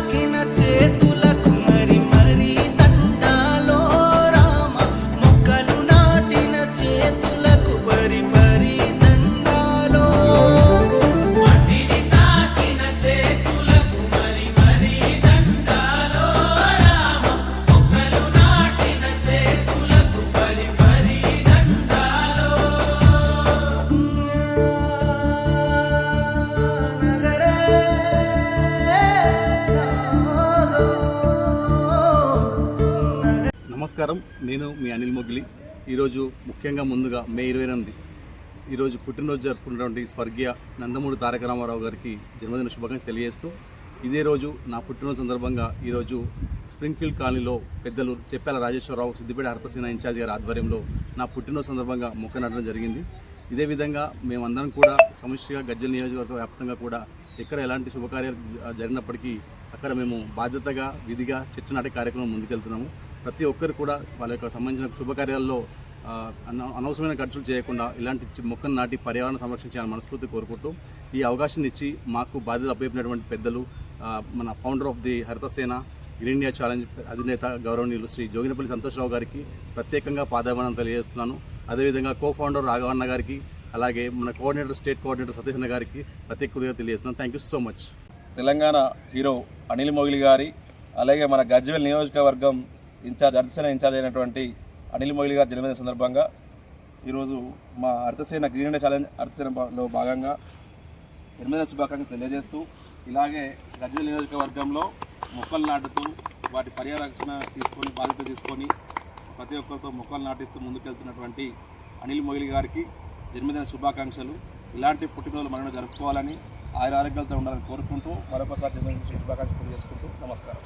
తాకిన చేతులకు మరి మరి దండాలో రామ మొక్కలు నాటిన చేతులకు బరి బరి దండాలో మట్టిని తాకిన చేతులకు మరి మరి దండాలో రామ మొక్కలు నాటిన చేతులకు బరి బరి దండాలో నమస్కారం, నేను మీ అనిల్ మొగిలి. ఈరోజు ముఖ్యంగా ముందుగా మే 28 ఈరోజు పుట్టినరోజు జరుపుకున్నటువంటి స్వర్గీయ నందమూరి తారక రామారావు గారికి జన్మదిన శుభాకాంక్షలు తెలియజేస్తూ, ఇదే రోజు నా పుట్టినరోజు సందర్భంగా ఈరోజు స్ప్రింగ్ఫీల్డ్ కాలనీలో పెద్దలు చెప్పాల రాజేశ్వరరావు సిద్దిపేట హరితసేన ఇన్ఛార్జ్ గారి ఆధ్వర్యంలో నా పుట్టినరోజు సందర్భంగా మొక్క నాటడం జరిగింది. ఇదే విధంగా మేమందరం కూడా సమష్టిగా గజ్వేల్ నియోజకవర్గ వ్యాప్తంగా కూడా ఎక్కడ ఎలాంటి శుభకార్యాలు జరిగినప్పటికీ అక్కడ మేము బాధ్యతగా విధిగా చెట్టు నాటే కార్యక్రమం ముందుకెళ్తున్నాము. ప్రతి ఒక్కరు కూడా వాళ్ళ యొక్క సంబంధించిన శుభకార్యాల్లో అనవసరమైన ఖర్చులు చేయకుండా ఇలాంటి మొక్కను నాటి పర్యావరణ సంరక్షణ చేయాలని మనస్ఫూర్తి కోరుకుంటూ, ఈ అవకాశాన్ని ఇచ్చి మాకు బాధ్యత అప్పగినటువంటి పెద్దలు మన founder of the Haritasena green India challenge అధినేత గౌరవనీయులు శ్రీ జోగినపల్లి సంతోషరావు గారికి ప్రత్యేకంగా పాదాభివందనం తెలియజేస్తున్నాను. అదేవిధంగా కో ఫౌండర్ రాఘవన్న గారికి, అలాగే మన కోఆర్డినేటర్ స్టేట్ కోఆర్డినేటర్ సతీష్ అన్న గారికి ప్రత్యేకంగా తెలియజేస్తున్నాను. Thank you so much. Telangana hero Anil Mogili గారి, అలాగే మన గజ్వేల్ నియోజకవర్గం హరితసేన ఇన్ఛార్జ్ అయినటువంటి అనిల్ మొగిలి గారి జన్మదిన సందర్భంగా ఈరోజు మా హరితసేన గ్రీన్ ఇండియా ఛాలెంజ్ హరితసేనలో భాగంగా జన్మదిన శుభాకాంక్షలు తెలియజేస్తూ, ఇలాగే గజ్వేల్ నియోజకవర్గంలో మొక్కలు నాటుతూ వాటి పర్యారక్షణ తీసుకొని బాధ్యత తీసుకొని ప్రతి ఒక్కరితో మొక్కలు నాటిస్తూ ముందుకెళ్తున్నటువంటి అనిల్ మొగిలి గారికి జన్మదిన శుభాకాంక్షలు. ఇలాంటి పుట్టినరోజులు మనం జరుపుకోవాలని, ఆరోగ్యాలతో ఉండాలని కోరుకుంటూ మరొకసారి జన్మదిన శుభాకాంక్షలు తెలియజేసుకుంటూ నమస్కారం.